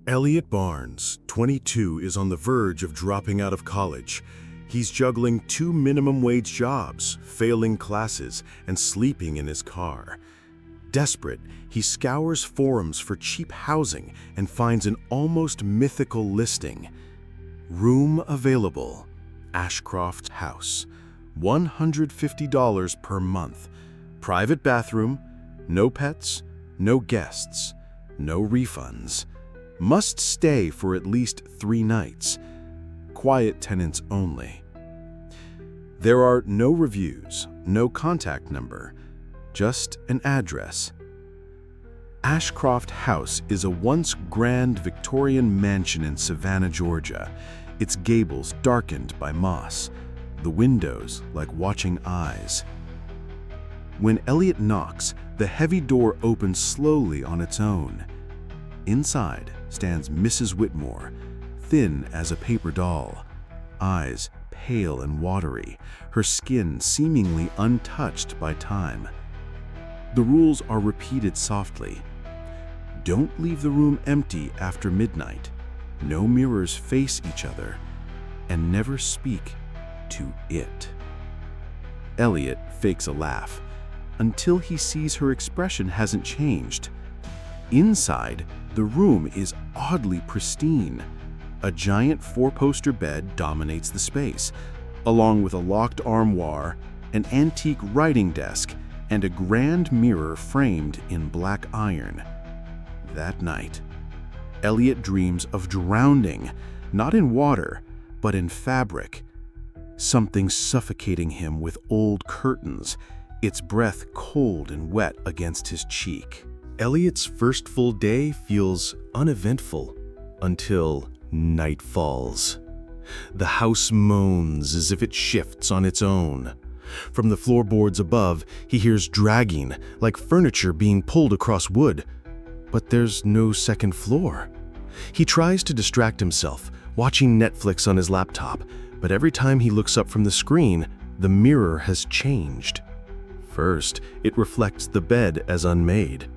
Elliot Barnes, 22, is on the verge of dropping out of college. He's juggling 2 minimum wage jobs, failing classes, and sleeping in his car. Desperate, he scours forums for cheap housing and finds an almost mythical listing. Room available, Ashcroft House, $150 per month. Private bathroom, no pets, no guests, no refunds. Must stay for at least 3 nights. Quiet tenants only. There are no reviews, no contact number, just an address. Ashcroft House is a once grand Victorian mansion in Savannah, Georgia, its gables darkened by moss, the windows like watching eyes. When Elliot knocks, the heavy door opens slowly on its own. Inside stands Mrs. Whitmore, thin as a paper doll, eyes pale and watery, her skin seemingly untouched by time. The rules are repeated softly. Don't leave the room empty after midnight. No mirrors face each other, and never speak to it. Elliot fakes a laugh until he sees her expression hasn't changed. Inside, the room is oddly pristine. A giant 4-poster bed dominates the space, along with a locked armoire, an antique writing desk, and a grand mirror framed in black iron. That night, Elliot dreams of drowning, not in water, but in fabric. Something suffocating him with old curtains, its breath cold and wet against his cheek. Elliot's first full day feels uneventful until night falls. The house moans as if it shifts on its own. From the floorboards above, he hears dragging, like furniture being pulled across wood. But there's no second floor. He tries to distract himself, watching Netflix on his laptop, but every time he looks up from the screen, the mirror has changed. First, it reflects the bed as unmade.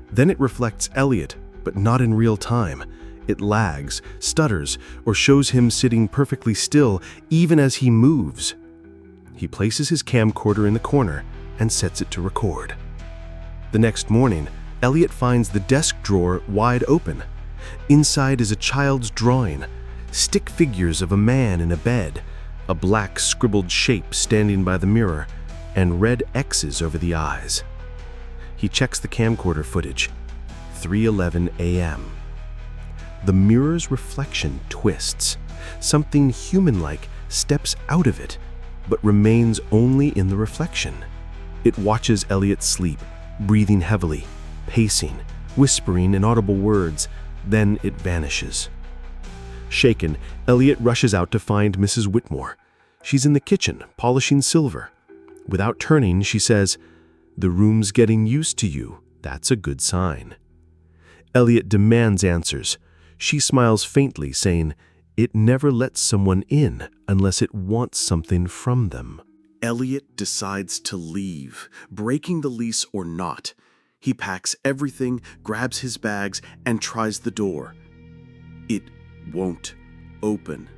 Then it reflects Elliot, but not in real time. It lags, stutters, or shows him sitting perfectly still even as he moves. He places his camcorder in the corner and sets it to record. The next morning, Elliot finds the desk drawer wide open. Inside is a child's drawing, stick figures of a man in a bed, a black scribbled shape standing by the mirror, and red X's over the eyes. He checks the camcorder footage. 3:11 a.m. The mirror's reflection twists. Something human-like steps out of it, but remains only in the reflection. It watches Elliot sleep, breathing heavily, pacing, whispering inaudible words, then it vanishes. Shaken, Elliot rushes out to find Mrs. Whitmore. She's in the kitchen, polishing silver. Without turning, she says, "The room's getting used to you. That's a good sign." Elliot demands answers. She smiles faintly, saying, "It never lets someone in unless it wants something from them." Elliot decides to leave, breaking the lease or not. He packs everything, grabs his bags, and tries the door. It won't open.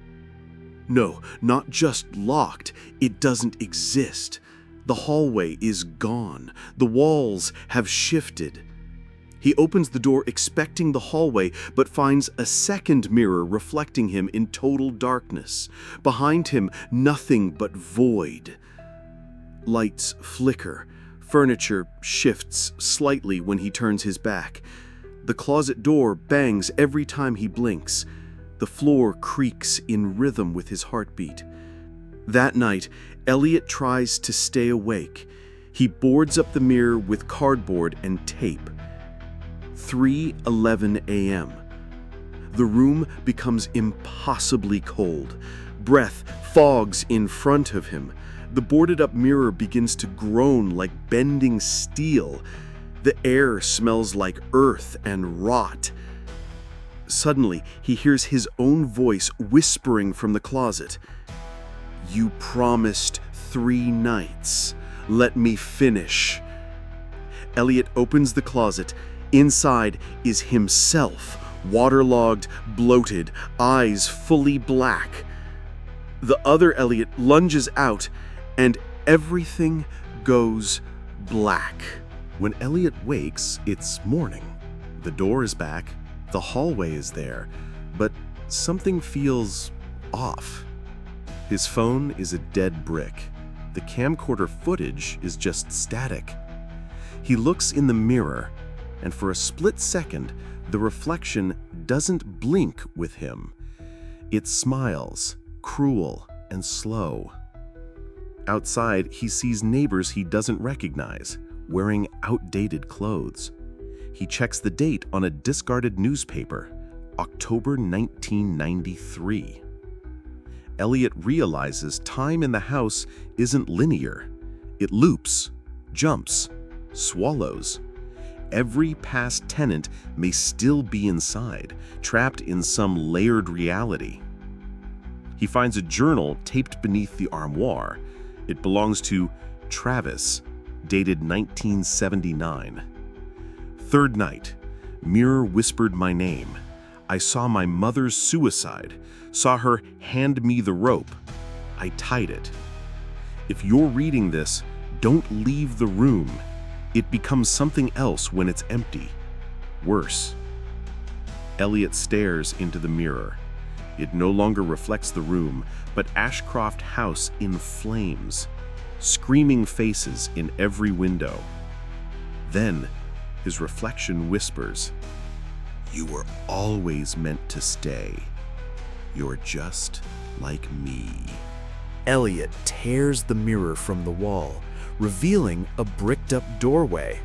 No, not just locked. It doesn't exist. The hallway is gone. The walls have shifted. He opens the door expecting the hallway, but finds a second mirror reflecting him in total darkness. Behind him, nothing but void. Lights flicker. Furniture shifts slightly when he turns his back. The closet door bangs every time he blinks. The floor creaks in rhythm with his heartbeat. That night, Elliot tries to stay awake. He boards up the mirror with cardboard and tape. 3:11 a.m. The room becomes impossibly cold. Breath fogs in front of him. The boarded-up mirror begins to groan like bending steel. The air smells like earth and rot. Suddenly, he hears his own voice whispering from the closet. "You promised 3 nights. Let me finish." Elliot opens the closet. Inside is himself, waterlogged, bloated, eyes fully black. The other Elliot lunges out, and everything goes black. When Elliot wakes, it's morning. The door is back, the hallway is there, but something feels off. His phone is a dead brick. The camcorder footage is just static. He looks in the mirror, and for a split second, the reflection doesn't blink with him. It smiles, cruel and slow. Outside, he sees neighbors he doesn't recognize, wearing outdated clothes. He checks the date on a discarded newspaper, October 1993. Elliot realizes time in the house isn't linear. It loops, jumps, swallows. Every past tenant may still be inside, trapped in some layered reality. He finds a journal taped beneath the armoire. It belongs to Travis, dated 1979. Third night, mirror whispered my name. I saw my mother's suicide, saw her hand me the rope. I tied it. If you're reading this, don't leave the room. It becomes something else when it's empty. Worse. Elliot stares into the mirror. It no longer reflects the room, but Ashcroft House in flames, screaming faces in every window. Then, his reflection whispers, "You were always meant to stay. You're just like me." Elliot tears the mirror from the wall, revealing a bricked-up doorway.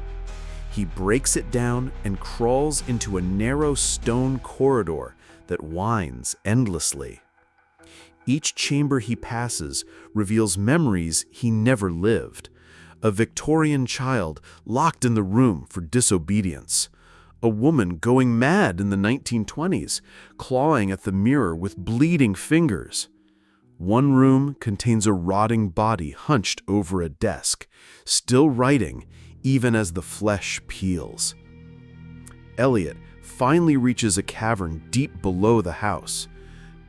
He breaks it down and crawls into a narrow stone corridor that winds endlessly. Each chamber he passes reveals memories he never lived. A Victorian child locked in the room for disobedience. A woman going mad in the 1920s, clawing at the mirror with bleeding fingers. One room contains a rotting body hunched over a desk, still writing even as the flesh peels. Elliot finally reaches a cavern deep below the house.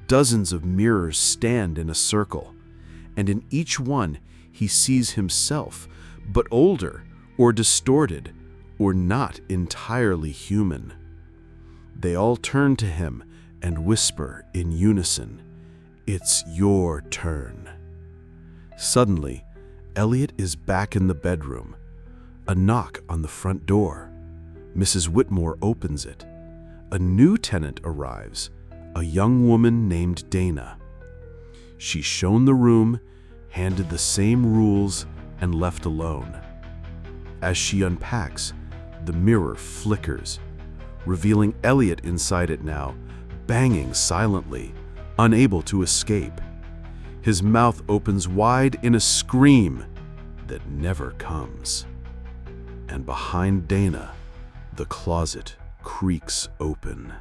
Dozens of mirrors stand in a circle, and in each one he sees himself, but older or distorted or not entirely human. They all turn to him and whisper in unison, "It's your turn." Suddenly, Elliot is back in the bedroom. A knock on the front door. Mrs. Whitmore opens it. A new tenant arrives, a young woman named Dana. She's shown the room, handed the same rules, and left alone. As she unpacks, the mirror flickers, revealing Elliot inside it now, banging silently, unable to escape. His mouth opens wide in a scream that never comes. And behind Dana, the closet creaks open.